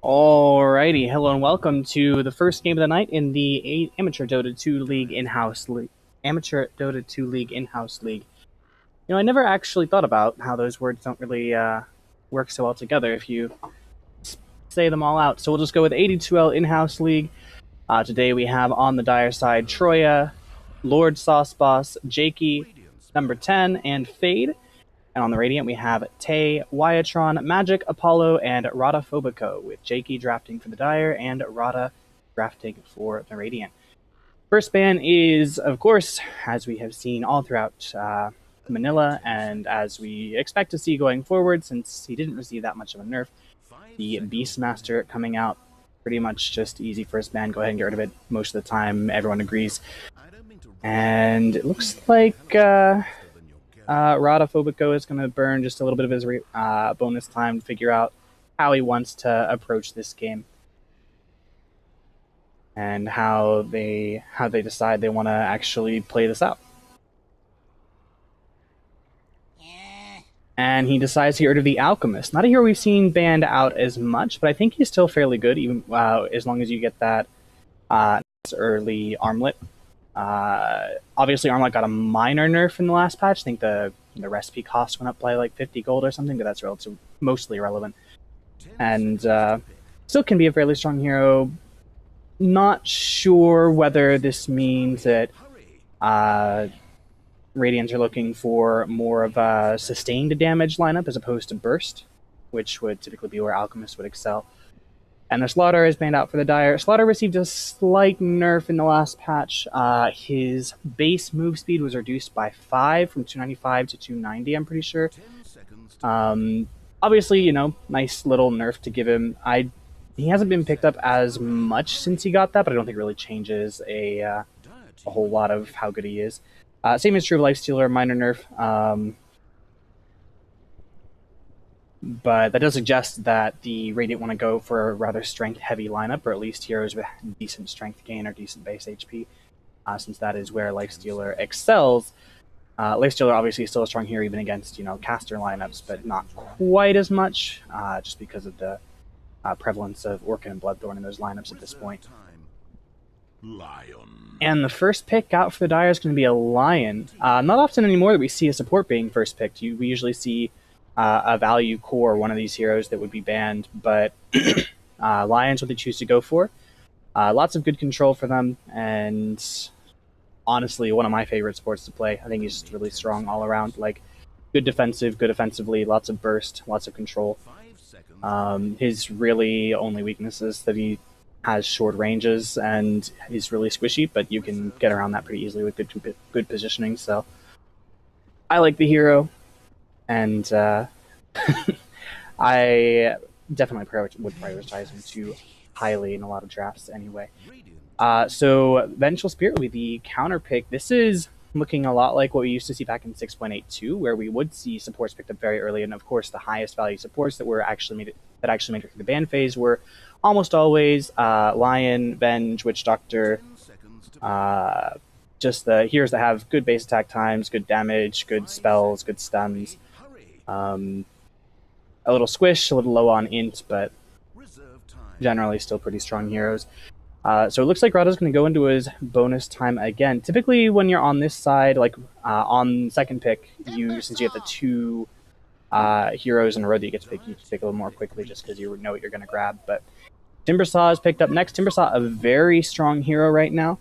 Alrighty, hello and welcome to the first game of the night in the Amateur Dota 2 League in-house league. Amateur Dota 2 League in-house league. I never actually thought about how those words don't really work so well together if you say them all out. So we'll just go with AD2L in-house league. Today we have on the dire side Troya, Lord Sauce Boss, Jakey, number 10, and Fade. And on the Radiant, we have Tay, Wyatron, MagiK, Apollo, and Rada Phobico, with Jakey drafting for the Dire and Rada drafting for the Radiant. First ban is, of course, as we have seen all throughout Manila, and as we expect to see going forward, since he didn't receive that much of a nerf, the Beastmaster coming out. Pretty much just easy first ban. Go ahead and get rid of it. Most of the time, everyone agrees. And it looks like Rada Phobico is going to burn just a little bit of his bonus time to figure out how he wants to approach this game and how they decide they want to actually play this out. And he decides to get rid of the Alchemist. Not a hero we've seen banned out as much, but I think he's still fairly good, even as long as you get that early Armlet. Obviously, Armlet got a minor nerf in the last patch. I think the recipe cost went up by like 50 gold or something, but that's mostly irrelevant. And still can be a fairly strong hero. Not sure whether this means that Radiants are looking for more of a sustained damage lineup as opposed to burst, which would typically be where Alchemist would excel. And the Slaughter is banned out for the Dire. Slaughter received a slight nerf in the last patch. His base move speed was reduced by 5 from 295 to 290, I'm pretty sure. Obviously, nice little nerf to give him. He hasn't been picked up as much since he got that, but I don't think it really changes a whole lot of how good he is. Same is true of Lifestealer, minor nerf. But that does suggest that the Radiant want to go for a rather strength-heavy lineup, or at least heroes with decent strength gain or decent base HP, since that is where Lifestealer excels. Lifestealer obviously is still a strong hero even against, caster lineups, but not quite as much, just because of the prevalence of Orchid and Bloodthorn in those lineups at this point. And the first pick out for the Dire is going to be a Lion. Not often anymore that we see a support being first picked. We usually see a value core, one of these heroes that would be banned, but Lion's what they choose to go for. Lots of good control for them, and honestly, one of my favorite supports to play. I think he's just really strong all around. Like, good defensive, good offensively, lots of burst, lots of control. His really only weakness is that he has short ranges and he's really squishy, but you can get around that pretty easily with good positioning. So I like the hero. And I definitely would prioritize him too highly in a lot of drafts anyway. So Vengeful Spirit will be the counter pick. This is looking a lot like what we used to see back in 6.82, where we would see supports picked up very early, and of course the highest value supports that actually made it through the ban phase were almost always Lion, Venge, Witch Doctor, just the heroes that have good base attack times, good damage, good spells, good stuns. A little squish, a little low on int, but generally still pretty strong heroes. So it looks like Rada's going to go into his bonus time again. Typically, when you're on this side, like on second pick, since you have the two heroes in a row that you get to pick, you pick a little more quickly just because you know what you're going to grab. But Timbersaw is picked up next. Timbersaw, a very strong hero right now.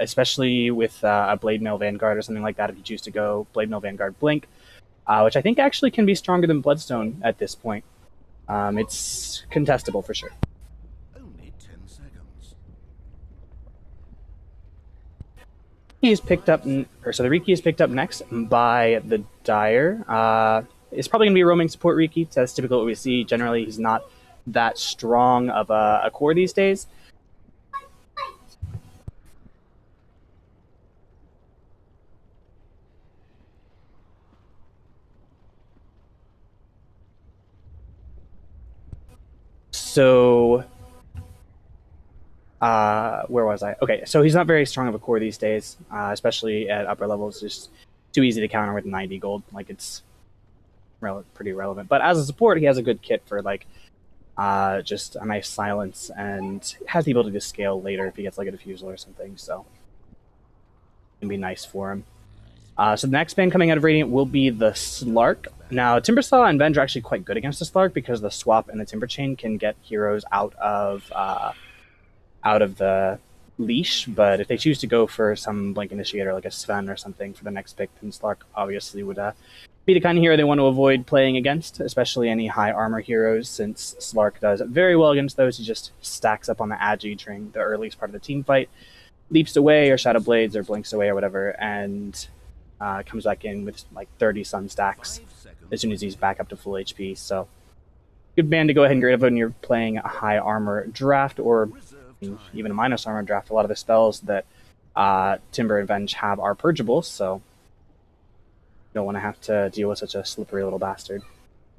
Especially with a Blade Mail Vanguard or something like that, if you choose to go Blade Mail Vanguard Blink, which I think actually can be stronger than Bloodstone at this point. It's contestable for sure. Only 10 seconds. He is picked up, so the Riki is picked up next by the Dire. It's probably going to be a roaming support Riki, so that's typically what we see. Generally, he's not that strong of a core these days. So, where was I? Okay, so he's not very strong of a core these days, especially at upper levels. It's just too easy to counter with 90 gold. Like, it's pretty relevant. But as a support, he has a good kit for, like, just a nice silence, and has the ability to scale later if he gets like a diffusal or something, so it can be nice for him. So the next band coming out of Radiant will be the Slark. Now, Timbersaw and Venge are actually quite good against the Slark because the swap and the Timber Chain can get heroes out of the leash, but if they choose to go for some Blink Initiator like a Sven or something for the next pick, then Slark obviously would be the kind of hero they want to avoid playing against, especially any high armor heroes, since Slark does very well against those. He just stacks up on the Agi during the earliest part of the team fight, leaps away or Shadow Blades or blinks away or whatever, and comes back in with like 30 Sun stacks as soon as he's back up to full HP. So good band to go ahead and get rid of when you're playing a high armor draft or even a minus armor draft. A lot of the spells that Timber and Venge have are purgeable, so you don't want to have to deal with such a slippery little bastard.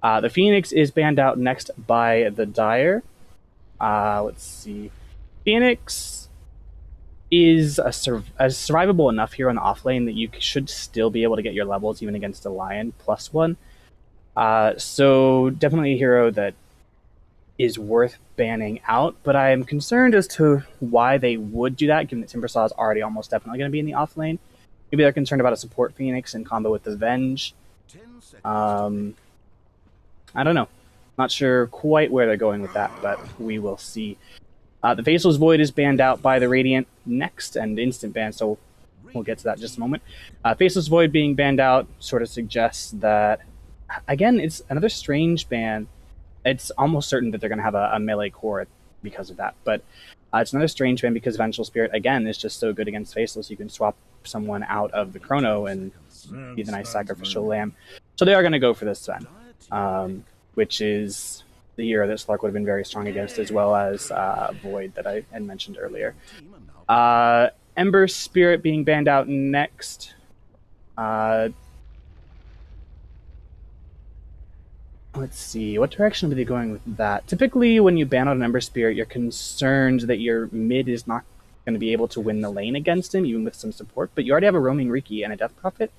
The Phoenix is banned out next by the Dire. Let's see. Phoenix is survivable enough here on the off lane that you should still be able to get your levels even against a Lion +1. So definitely a hero that is worth banning out, but I am concerned as to why they would do that, given that Timbersaw is already almost definitely going to be in the off lane. Maybe they're concerned about a support Phoenix in combo with the Venge. I don't know. Not sure quite where they're going with that, but we will see. The Faceless Void is banned out by the Radiant next, and instant ban, so we'll get to that in just a moment. Faceless Void being banned out sort of suggests that, again, it's another strange ban. It's almost certain that they're going to have a melee core because of that, but it's another strange ban because Vengeful Spirit, again, is just so good against Faceless. You can swap someone out of the Chrono and be the nice sacrificial lamb. So they are going to go for this Sven, which is the hero that Slark would have been very strong against, as well as Void that I had mentioned earlier. Ember Spirit being banned out next. Let's see, what direction are they going with that? Typically, when you ban out an Ember Spirit, you're concerned that your mid is not going to be able to win the lane against him, even with some support, but you already have a roaming Riki and a Death Prophet.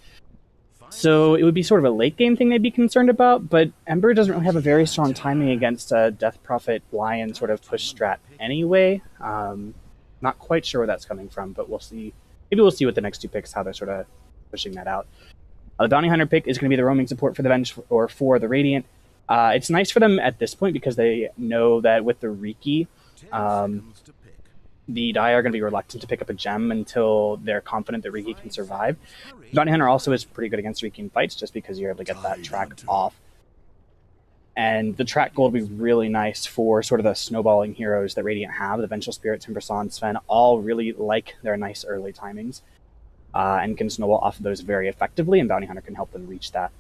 So it would be sort of a late game thing they'd be concerned about, but Ember doesn't really have a very strong timing against a Death Prophet Lion sort of push strat anyway. Not quite sure where that's coming from, but we'll see. Maybe we'll see with the next two picks how they're sort of pushing that out. The Bounty Hunter pick is going to be the roaming support for the Venge or for the Radiant. It's nice for them at this point because they know that with the Riki, the Dire are going to be reluctant to pick up a gem until they're confident that Riki can survive. Bounty Hunter also is pretty good against Riki in fights just because you're able to get that track off. And the track gold will be really nice for sort of the snowballing heroes that Radiant have. The Vengeful Spirit, Timbersaw, and Sven all really like their nice early timings and can snowball off of those very effectively, and Bounty Hunter can help them reach that.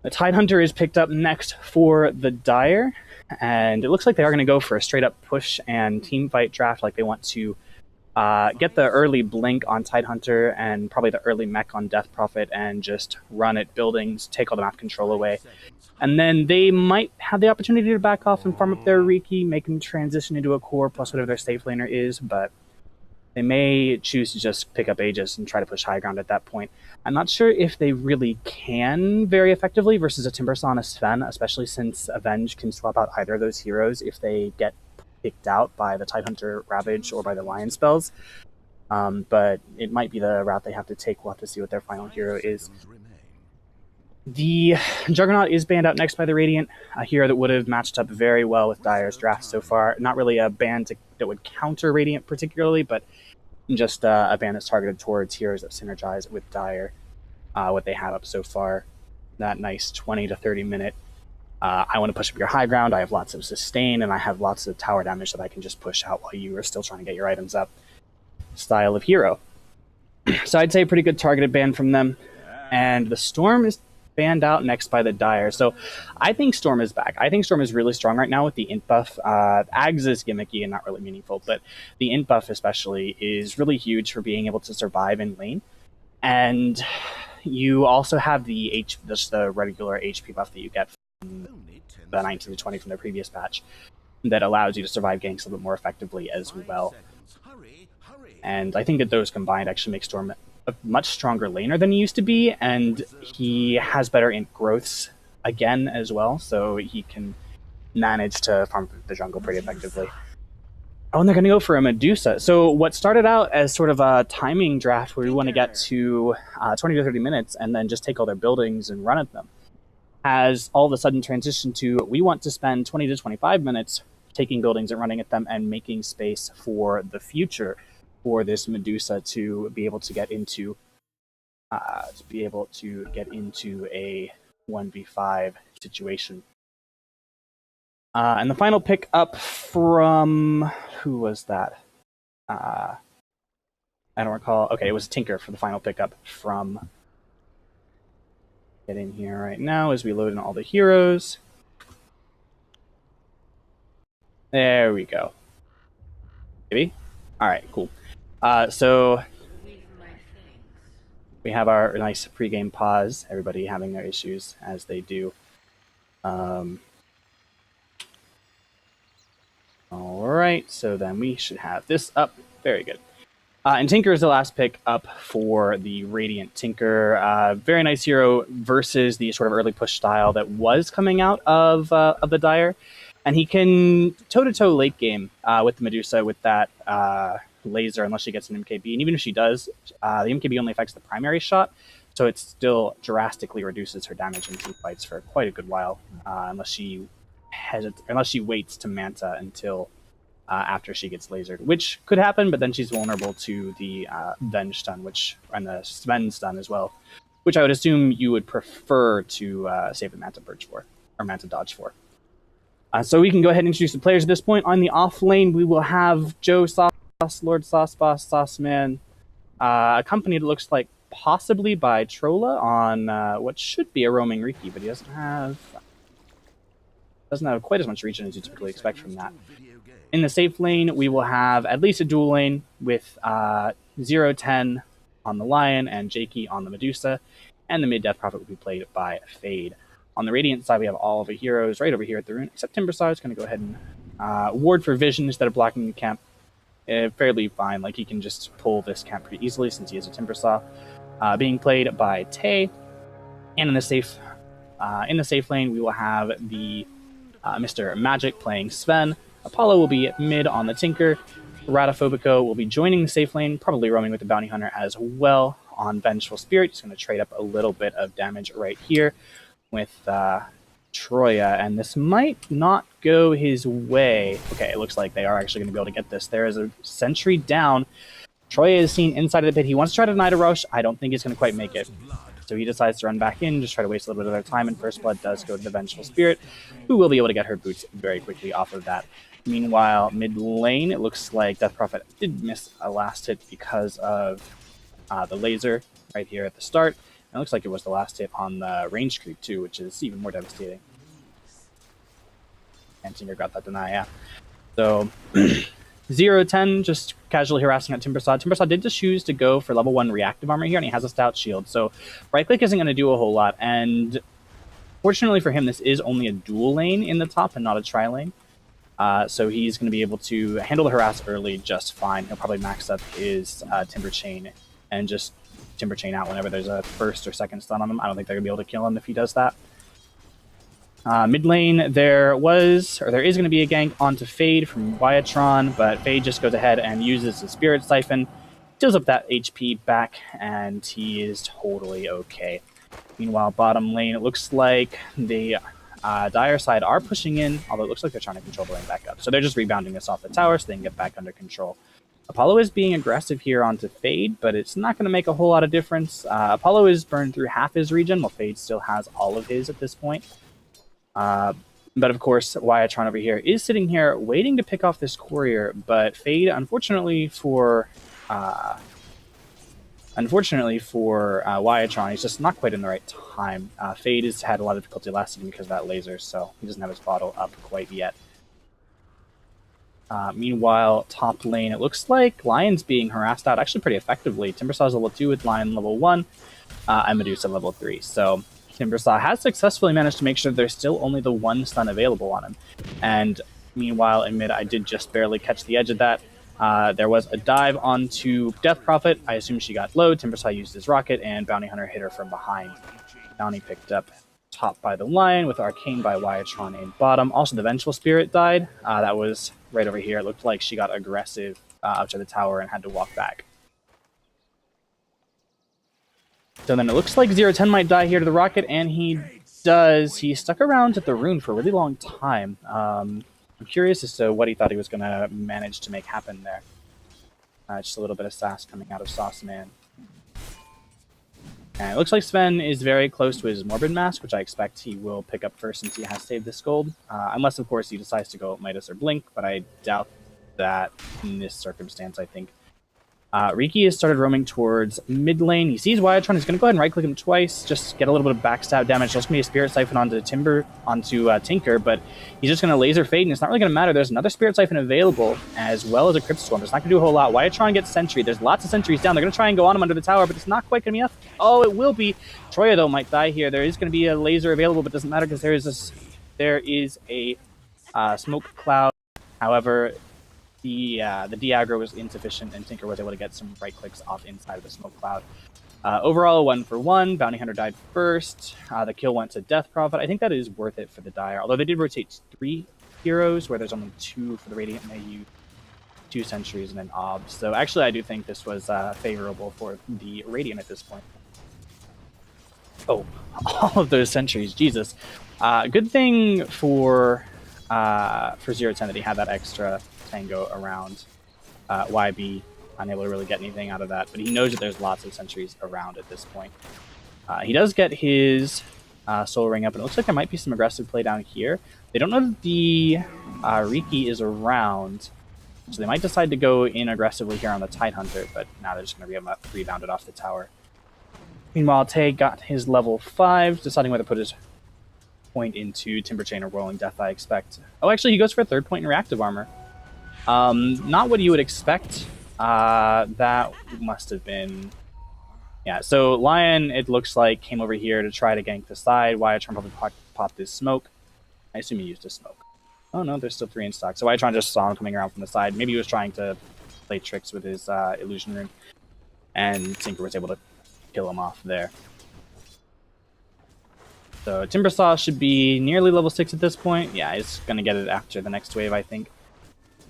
The Tidehunter is picked up next for the Dire, and it looks like they are going to go for a straight-up push and team fight draft. Like they want to get the early blink on Tidehunter and probably the early mech on Death Prophet and just run at buildings, take all the map control away. And then they might have the opportunity to back off and farm up their Riki, make them transition into a core plus whatever their safe laner is, but they may choose to just pick up Aegis and try to push high ground at that point. I'm not sure if they really can very effectively versus a Timbersaw and a Sven, especially since Avenge can swap out either of those heroes if they get picked out by the Tidehunter Ravage or by the Lion spells. But it might be the route they have to take. We'll have to see what their final hero is. The Juggernaut is banned out next by the Radiant, a hero that would have matched up very well with Dire's draft so far. Not really a ban that would counter Radiant particularly, but just a ban that's targeted towards heroes that synergize with Dire, what they have up so far. That nice 20 to 30 minute, I want to push up your high ground, I have lots of sustain, and I have lots of tower damage that I can just push out while you are still trying to get your items up style of hero. So I'd say a pretty good targeted ban from them. And the Storm is banned out next by the Dire. So I think Storm is back. I think Storm is really strong right now with the int buff. Ags is gimmicky and not really meaningful, but the int buff especially is really huge for being able to survive in lane. And you also have just the regular HP buff that you get from the 19 to 20 from the previous patch that allows you to survive ganks a little bit more effectively as well. And I think that those combined actually make Storm a much stronger laner than he used to be, and he has better int growths again as well, so he can manage to farm the jungle pretty effectively. Oh, and they're going to go for a Medusa. So what started out as sort of a timing draft where we want to get to 20 to 30 minutes and then just take all their buildings and run at them has all of a sudden transitioned to we want to spend 20 to 25 minutes taking buildings and running at them and making space for the future for this Medusa to be able to get into a 1v5 situation. And the final pick up from who was that? I don't recall. Okay, it was Tinker for the final pickup from. Get in here right now as we load in all the heroes. There we go. Maybe? Alright, cool. So we have our nice pregame pause. Everybody having their issues as they do. Alright, so then we should have this up. Very good. And Tinker is the last pick up for the Radiant Tinker. Very nice hero versus the sort of early push style that was coming out of the Dire. And he can toe-to-toe late game with the Medusa with that laser unless she gets an MKB. And even if she does, the MKB only affects the primary shot. So it still drastically reduces her damage in team fights for quite a good while, unless she waits to Manta until after she gets lasered, which could happen, but then she's vulnerable to the Venge stun, and the Sven stun as well, which I would assume you would prefer to save the Manta Perch for, or Manta Dodge for. So we can go ahead and introduce the players at this point. On the off lane, we will have Joe Sauce, Lord Sauce Boss, Sauce Man, accompanied, it looks like, possibly by Trolla on what should be a roaming Riki, but he doesn't have quite as much reach as you typically expect from that. In the safe lane, we will have at least a dual lane with 0-10 on the Lion and Jakey on the Medusa, and the mid-death prophet will be played by Fade. On the Radiant side, we have all of the heroes right over here at the rune, except Timbersaw is going to go ahead and ward for Vision instead of blocking the camp. Fairly fine, like he can just pull this camp pretty easily since he has a Timbersaw. Being played by Tay, and in the safe lane, we will have the Mr. MagiK playing Sven. Apollo will be mid on the Tinker. Rataphobico will be joining the safe lane, probably roaming with the Bounty Hunter as well on Vengeful Spirit. He's going to trade up a little bit of damage right here with Troya, and this might not go his way. Okay, it looks like they are actually going to be able to get this. There is a sentry down. Troya is seen inside of the pit. He wants to try to deny a rush. I don't think he's going to quite make it. So he decides to run back in, just try to waste a little bit of their time, and First Blood does go to the Vengeful Spirit, who will be able to get her boots very quickly off of that. Meanwhile, mid lane, it looks like Death Prophet did miss a last hit because of the laser right here at the start. And it looks like it was the last hit on the range creep too, which is even more devastating. And Tinker got that deny, yeah. So 0-10, just casually harassing at Timbersaw. Timbersaw did just choose to go for level 1 reactive armor here, and he has a stout shield. So right click isn't going to do a whole lot. And fortunately for him, this is only a dual lane in the top and not a tri-lane. So he's going to be able to handle the harass early just fine. He'll probably max up his Timber Chain and just Timber Chain out whenever there's a first or second stun on him. I don't think they're going to be able to kill him if he does that. Mid lane, there is going to be a gank onto Fade from Wyatron, but Fade just goes ahead and uses the Spirit Siphon, deals up that HP back, and he is totally okay. Meanwhile, bottom lane, it looks like the Dire side are pushing in, although it looks like they're trying to control the lane back up. So they're just rebounding this off the tower so they can get back under control. Apollo is being aggressive here onto Fade, but it's not going to make a whole lot of difference. Apollo is burned through half his regen, while Fade still has all of his at this point. But of course, Wyatron over here is sitting here waiting to pick off this courier, but Fade, unfortunately for Wyatron, he's just not quite in the right time. Fade has had a lot of difficulty last season because of that laser, so he doesn't have his bottle up quite yet. Meanwhile, top lane, it looks like Lion's being harassed out actually pretty effectively. Timbersaw's level 2 with Lion level 1, and Medusa level 3. So Timbersaw has successfully managed to make sure there's still only the one stun available on him. And meanwhile, in mid, I did just barely catch the edge of that. There was a dive onto Death Prophet. I assume she got low. Timbersaw used his rocket, and Bounty Hunter hit her from behind. Bounty picked up top by the Lion, with Arcane by Wyatron in bottom. Also, the Vengeful Spirit died. That was right over here. It looked like she got aggressive up to the tower and had to walk back. So then it looks like 010 might die here to the rocket, and he does. He stuck around at the rune for a really long time. I'm curious as to what he thought he was going to manage to make happen there. Just a little bit of sass coming out of Sauce Man. And it looks like Sven is very close to his Morbid Mask, which I expect he will pick up first since he has saved this gold. Unless, of course, he decides to go Midas or Blink, but I doubt that in this circumstance, I think. Riki has started roaming towards mid lane. He sees Wyatron. He's going to go ahead and right-click him twice, just get a little bit of backstab damage. There's going to be a Spirit Siphon onto Tinker, but he's just going to Laser Fade, and it's not really going to matter. There's another Spirit Siphon available, as well as a Crypt Swarm. It's not going to do a whole lot. Wyatron gets Sentry. There's lots of Sentries down. They're going to try and go on him under the tower, but it's not quite going to be enough. Oh, it will be. Troya, though, might die here. There is going to be a Laser available, but it doesn't matter because there is a Smoke Cloud. However, the de-aggro was insufficient, and Tinker was able to get some right clicks off inside of the Smoke Cloud. Overall, 1-for-1. Bounty Hunter died first. The kill went to Death Prophet. I think that is worth it for the Dire, although they did rotate 3 heroes, where there's only 2 for the Radiant, and they used 2 Sentries and an Ob. So actually, I do think this was favorable for the Radiant at this point. Oh, all of those Sentries, Jesus. Good thing for 010 that he had that extra Tango around YB, unable to really get anything out of that, but he knows that there's lots of sentries around at this point. He does get his Soul Ring up, and it looks like there might be some aggressive play down here. They don't know that the Riki is around, so they might decide to go in aggressively here on the Tidehunter, but now they're just going to rebound it off the tower. Meanwhile, Tay got his level 5, deciding whether to put his point into Timber Chain or Rolling Death, I expect. Oh, actually, he goes for a 3rd point in Reactive Armor. Not what you would expect. That must have been... Yeah, so Lion, it looks like, came over here to try to gank the side. Wyatron probably popped his smoke. I assume he used his smoke. Oh no, there's still 3 in stock. So Wyatron just saw him coming around from the side. Maybe he was trying to play tricks with his Illusion Rune. And Tinker was able to kill him off there. So Timbersaw should be nearly level 6 at this point. Yeah, he's going to get it after the next wave, I think.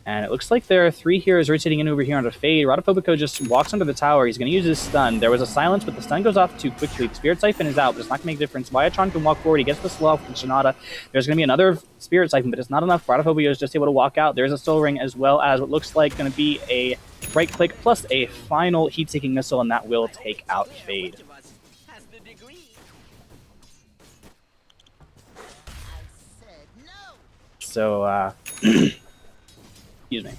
And it looks like there are 3 heroes rotating in over here onto Fade. Rodophobico just walks under the tower. He's going to use his stun. There was a silence, but the stun goes off too quickly. The Spirit Siphon is out, but it's not going to make a difference. Wyatron can walk forward. He gets the slow off with Shinada. There's going to be another Spirit Siphon, but it's not enough. Rodophobico is just able to walk out. There's a Soul Ring, as well as what looks like going to be a right click plus a final heat-seeking missile, and that will take out Fade. So, excuse me.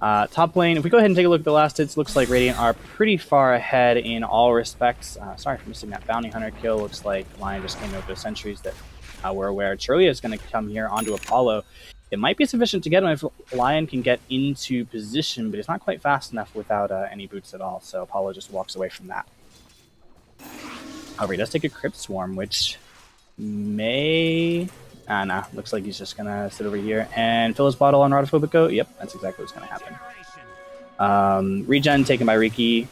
Top lane, if we go ahead and take a look at the last hits, looks like Radiant are pretty far ahead in all respects. Sorry for missing that Bounty Hunter kill. Looks like Lion just came over the sentries that we're aware. Chirulia is going to come here onto Apollo. It might be sufficient to get him if Lion can get into position, but it's not quite fast enough without any boots at all, so Apollo just walks away from that. However, he does take a Crypt Swarm, which may... nah, looks like he's just gonna sit over here and fill his bottle on Rodophobico. Yep, that's exactly what's gonna happen. Regen taken by Riki.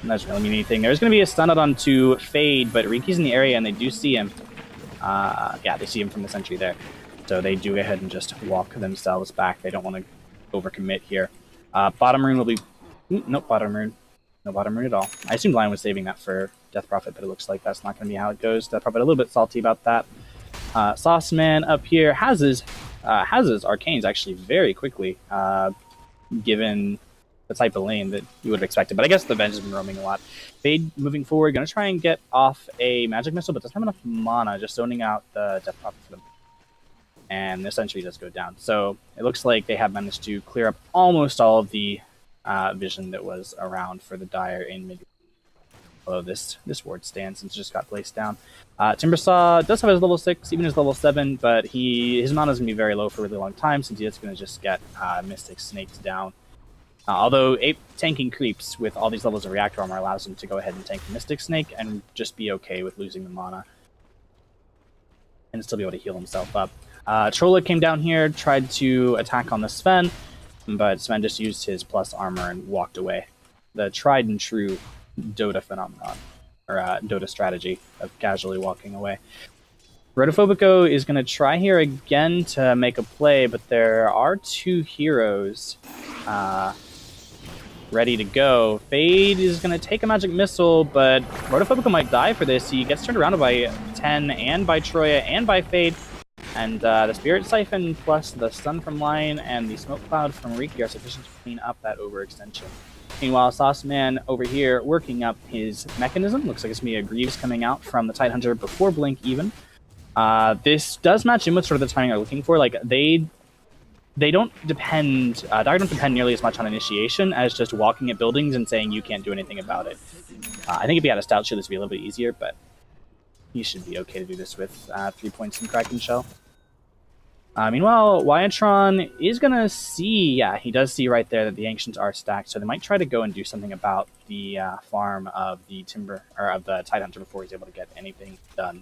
That doesn't really mean anything. There's gonna be a stun out onto Fade, but Riki's in the area and they do see him. Yeah, they see him from the sentry there. So they do go ahead and just walk themselves back. They don't want to overcommit here. Bottom rune will be... Nope, bottom rune. No bottom rune at all. I assumed Lion was saving that for Death Prophet, but it looks like that's not going to be how it goes. Death Prophet a little bit salty about that. Sauce Man up here has his arcanes actually very quickly, given the type of lane that you would have expected. But I guess the Venge has been roaming a lot. Fade moving forward, going to try and get off a magic missile, but doesn't have enough mana, just zoning out the Death Prophet for them. And the sentry does go down. So it looks like they have managed to clear up almost all of the vision that was around for the Dire in mid. Although this ward stands since it just got placed down. Timbersaw does have his level 6, even his level 7, but his mana is going to be very low for a really long time since he's going to just get Mystic Snakes down. Although tanking creeps with all these levels of Reactor Armor allows him to go ahead and tank the Mystic Snake and just be okay with losing the mana. And still be able to heal himself up. Trolla came down here, tried to attack on the Sven, but Sven just used his plus armor and walked away. The tried and true Dota phenomenon, or Dota strategy of casually walking away. Rotophobico is going to try here again to make a play, but there are 2 heroes ready to go. Fade is going to take a magic missile, but Rotophobico might die for this. He gets turned around by 10 and by Troya and by Fade. And the Spirit Siphon plus the Stun from Lion and the Smoke Cloud from Riki are sufficient to clean up that overextension. Meanwhile, Sauceman over here working up his mechanism. Looks like it's going to be a Greaves coming out from the Tidehunter before Blink even. This does match in with sort of the timing they're looking for. Like, they don't depend, Dagger don't depend nearly as much on initiation as just walking at buildings and saying you can't do anything about it. I think if he had a Stout Shield, this would be a little bit easier, but he should be okay to do this with 3 points in Kraken Shell. Meanwhile, Wyatron is going to see, yeah, he does see right there that the Ancients are stacked, so they might try to go and do something about the farm of the Timber, or of the Tidehunter before he's able to get anything done.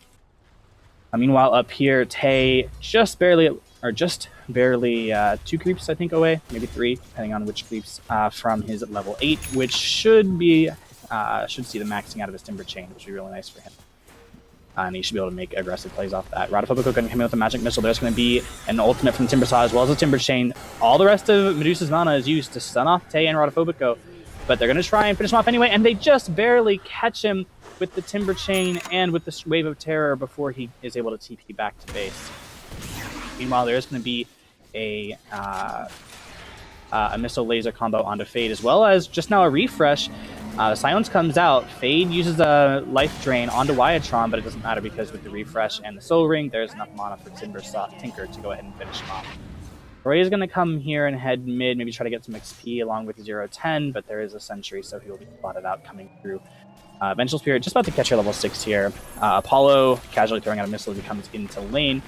Meanwhile, up here, Tay just barely 2 creeps, I think, away, maybe 3, depending on which creeps, from his level 8, which should see the maxing out of his Timber Chain, which would be really nice for him. And he should be able to make aggressive plays off that. Rotophobico going to come in with a Magic Missile. There's going to be an ultimate from Timber Saw as well as a Timber Chain. All the rest of Medusa's mana is used to stun off Tay and Rotophobico, but they're going to try and finish him off anyway, and they just barely catch him with the Timber Chain and with the Wave of Terror before he is able to TP back to base. Meanwhile, there's going to be a Missile Laser combo onto Fade, as well as just now a refresh. Silence comes out. Fade uses a Life Drain onto Wyatron, but it doesn't matter because with the refresh and the Soul Ring, there's enough mana for Tinker to go ahead and finish him off. Roy is going to come here and head mid, maybe try to get some XP along with 0-10, but there is a Sentry, so he will be spotted out coming through. Vengeful Spirit just about to catch her level 6 here. Apollo casually throwing out a missile as he comes into lane.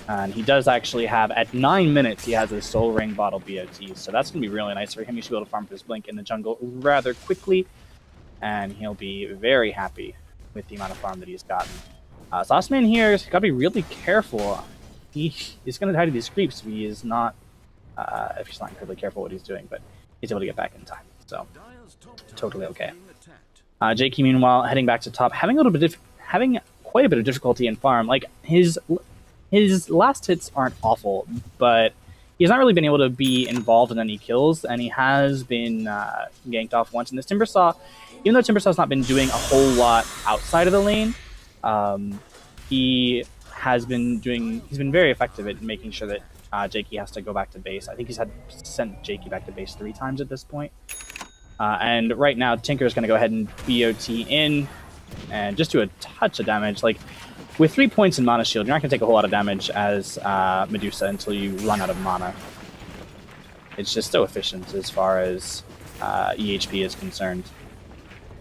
And he does actually have, at 9 minutes, he has a Soul Ring Bottle BOT, so that's going to be really nice for him. He should be able to farm for his Blink in the jungle rather quickly, and he'll be very happy with the amount of farm that he's gotten. Sauceman here has got to be really careful. He is going to die to these creeps if he's not incredibly careful what he's doing, but he's able to get back in time, so totally okay. JK, meanwhile, heading back to top, having quite a bit of difficulty in farm. Like, his last hits aren't awful, but he's not really been able to be involved in any kills, and he has been ganked off once. And this Timber Saw, even though Timber Saw's not been doing a whole lot outside of the lane, he's been very effective at making sure that Jakey has to go back to base. I think he's sent Jakey back to base 3 times at this point. And right now, Tinker is going to go ahead and BOT in and just do a touch of damage. Like, with 3 points in Mana Shield, you're not going to take a whole lot of damage as Medusa until you run out of mana. It's just so efficient as far as EHP is concerned.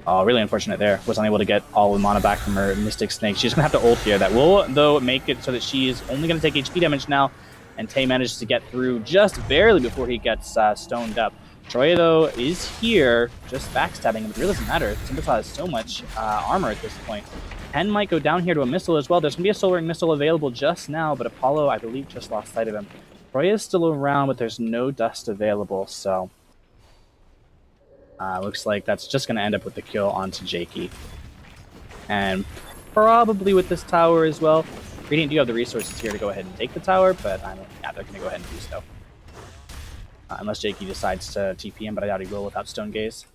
Oh, really unfortunate there. Was unable to get all the mana back from her Mystic Snake. She's going to have to ult here. That will, though, make it so that she is only going to take HP damage now. And Tay manages to get through just barely before he gets stoned up. Troya, though, is here, just backstabbing him. It really doesn't matter. Timber Saw has so much armor at this point. Pen might go down here to a missile as well. There's going to be a Soul Ring missile available just now, but Apollo, I believe, just lost sight of him. Troya is still around, but there's no dust available, so looks like that's just going to end up with the kill onto Jakey. And probably with this tower as well. Radiant do have the resources here to go ahead and take the tower, but yeah, they're going to go ahead and do so. Unless Jakey decides to TP him, but I doubt he will without Stone Gaze.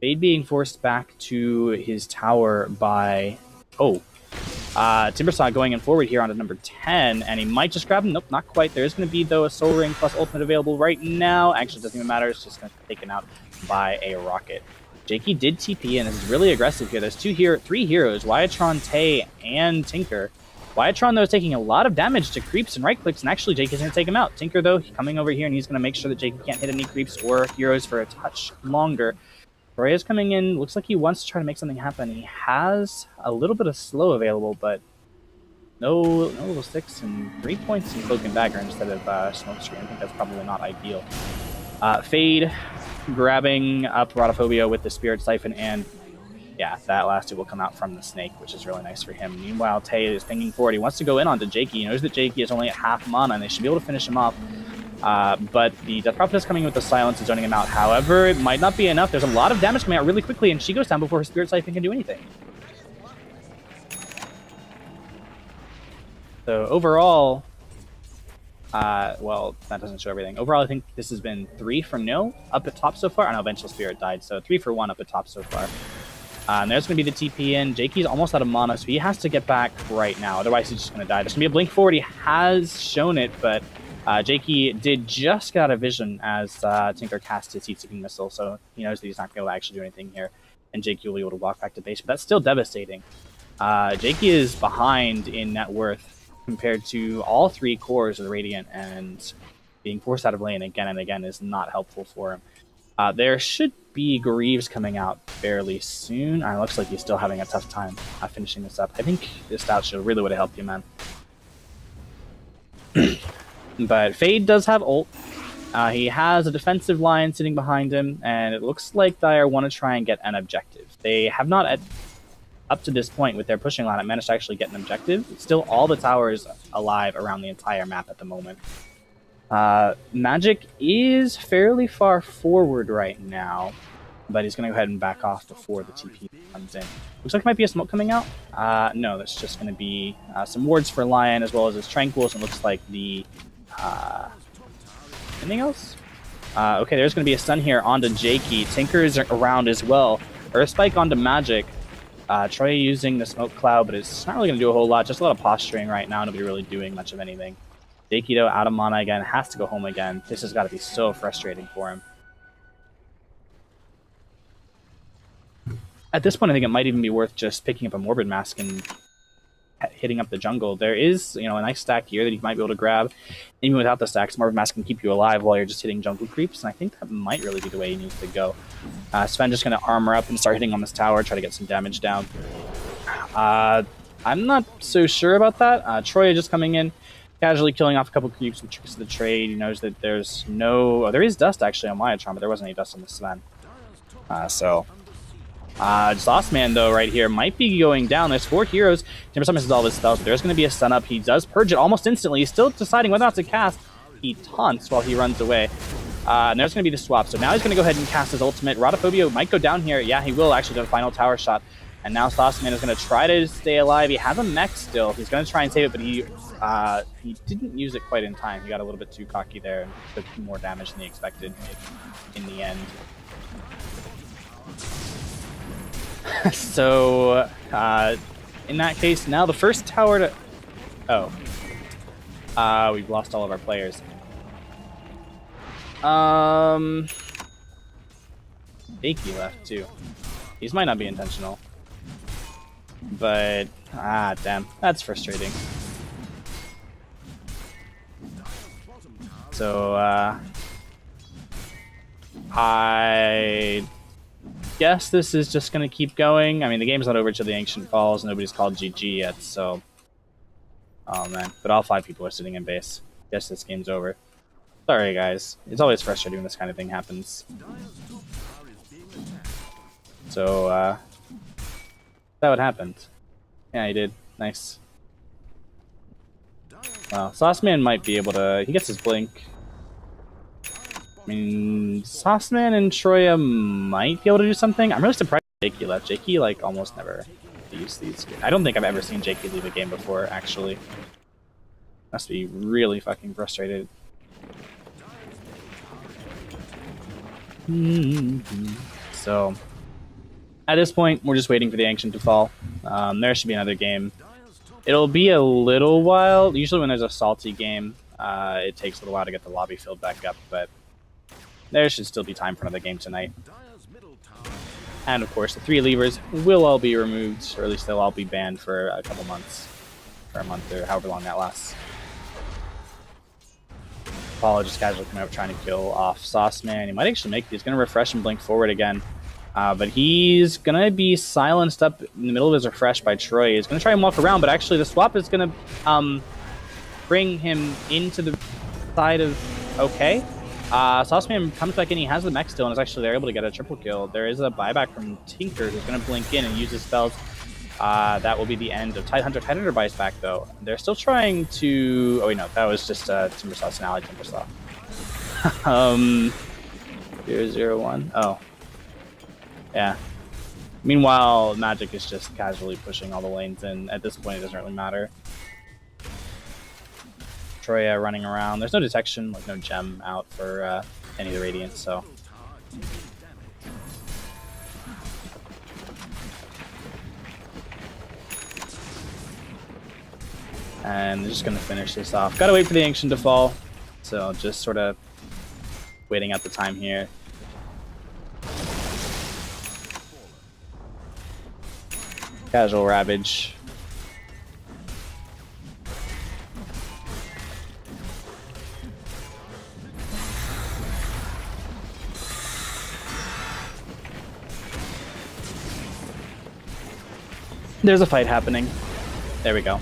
Fade being forced back to his tower by... Timber Saw going in forward here onto number 10, and he might just grab him. Nope, not quite. There is going to be, though, a Soul Ring plus Ultimate available right now. Actually, it doesn't even matter. It's just going to be taken out by a rocket. Jakey did TP, and this is really aggressive here. There's 3 heroes, Wyatron, Tay, and Tinker. Wyatron, though, is taking a lot of damage to creeps and right-clicks, and actually Jakey's going to take him out. Tinker, though, coming over here, and he's going to make sure that Jakey can't hit any creeps or heroes for a touch longer. Roya's coming in. Looks like he wants to try to make something happen. He has a little bit of slow available, but no level 6 and 3 points in Cloak and Dagger instead of Smokescreen. I think that's probably not ideal. Fade grabbing up Rotophobia with the Spirit Siphon, and yeah, that last hit will come out from the Snake, which is really nice for him. Meanwhile, Tay is pinging forward. He wants to go in onto Jakey. He knows that Jakey is only at half mana, and they should be able to finish him off. But the Death Prophetess coming in with the Silence is zoning him out. However, it might not be enough. There's a lot of damage coming out really quickly, and she goes down before her Spirit Siphon can do anything. So overall, well, that doesn't show everything. Overall, I think this has been 3 for 0 up at top so far. I know Vengeful Spirit died, so 3 for 1 up at top so far. And there's going to be the TP in. JK's almost out of mana, so he has to get back right now. Otherwise, he's just going to die. There's going to be a blink forward. He has shown it, but JK did just get out of vision as Tinker cast his heat-seeking missile, so he knows that he's not going to be able to actually do anything here. And JK will be able to walk back to base, but that's still devastating. JK is behind in net worth compared to all 3 cores of the Radiant, and being forced out of lane again and again is not helpful for him. There should be Greaves coming out fairly soon. Looks like he's still having a tough time finishing this up. I think this Stout Shield really would have helped you, man. But Fade does have ult. He has a defensive line sitting behind him, and it looks like Dire want to try and get an objective. They have not, up to this point with their pushing line, managed to actually get an objective. Still all the towers alive around the entire map at the moment. MagiK is fairly far forward right now, but he's going to go ahead and back off before the TP comes in. Looks like there might be a smoke coming out. No, that's just going to be some wards for Lion as well as his Tranquils, and looks like the... anything else? Okay, there's going to be a stun here onto Jakey. Tinker is around as well. Earth Spike onto MagiK. Troy using the smoke cloud, but it's not really going to do a whole lot. Just a lot of posturing right now. Nobody really doing much of anything. Jakey, though, out of mana again. Has to go home again. This has got to be so frustrating for him. At this point, I think it might even be worth just picking up a Morbid Mask and hitting up the jungle. There is, a nice stack here that you might be able to grab. Even without the stacks, Morbid Mask can keep you alive while you're just hitting jungle creeps, and I think that might really be the way he needs to go. Sven just going to armor up and start hitting on this tower, try to get some damage down. I'm not so sure about that. Troy just coming in, casually killing off a couple creeps with tricks of the trade. He knows that there's no... Oh, there is dust actually on Wyatron, but there wasn't any dust on the Sven. Sauceman, though, right here, might be going down. There's 4 heroes. Timber Summons is all his spells, but there's going to be a stun up. He does purge it almost instantly. He's still deciding whether or not to cast. He taunts while he runs away. And there's going to be the swap. So now he's going to go ahead and cast his ultimate. Rhodophobia might go down here. Yeah, he will actually do a final tower shot. And now Sauceman is going to try to stay alive. He has a mech still. He's going to try and save it, but he didn't use it quite in time. He got a little bit too cocky there and took more damage than he expected in the end. So, in that case, now the first tower to... Oh. We've lost all of our players. Akey left, too. These might not be intentional. But, damn. That's frustrating. So, I guess this is just going to keep going. I mean, the game's not over till the Ancient Falls. Nobody's called GG yet, so... Oh, man. But all 5 people are sitting in base. Guess this game's over. Sorry, guys. It's always frustrating when this kind of thing happens. So, that what happened. Yeah, he did. Nice. Well, Sauceman might be able to... He gets his blink. I mean, Sauceman and Troya might be able to do something. I'm really surprised Jakey left. Jakey, like, almost never used these. I don't think I've ever seen Jakey leave a game before, actually. Must be really fucking frustrated. So, at this point, we're just waiting for the Ancient to fall. There should be another game. It'll be a little while. Usually when there's a salty game, it takes a little while to get the lobby filled back up, but there should still be time for another game tonight. And of course, the 3 levers will all be removed, or at least they'll all be banned for a couple months. For a month, or however long that lasts. Apollo just casually coming up trying to kill off Sauceman. He might actually make it. He's going to refresh and blink forward again. But he's going to be silenced up in the middle of his refresh by Troy. He's going to try and walk around, but actually the swap is going to bring him into the side of okay. Sauceman comes back in, he has the mech still, and is actually they're able to get a triple kill. There is a buyback from Tinker, who's going to blink in and use his spells. That will be the end of Tidehunter. Tidehunter buys back, though. They're still trying to... Oh, wait, no, that was just Timbersaw, an ally Timbersaw. 0-0-1. Oh. Yeah. Meanwhile, MagiK is just casually pushing all the lanes in. At this point, it doesn't really matter. Troya running around. There's no detection, like no gem out for any of the Radiants, so. And they're just going to finish this off. Gotta wait for the Ancient to fall, so just sort of waiting out the time here. Casual Ravage. There's a fight happening. There we go.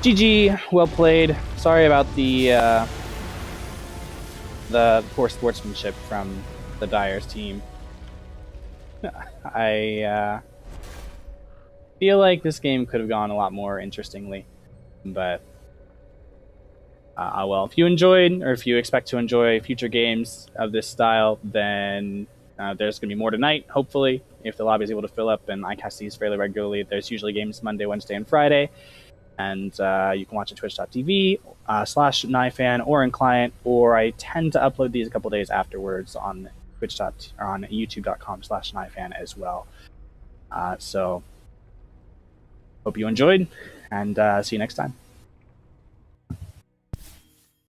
GG, well played. Sorry about the poor sportsmanship from the Dyer's team. I feel like this game could have gone a lot more interestingly, but well, if you enjoyed or if you expect to enjoy future games of this style, then there's going to be more tonight, hopefully, if the lobby is able to fill up, and I cast these fairly regularly. There's usually games Monday, Wednesday, and Friday, and you can watch at twitch.tv /NiFan or in client, or I tend to upload these a couple days afterwards on Twitch or on youtube.com/NiFan as well. So hope you enjoyed, and see you next time.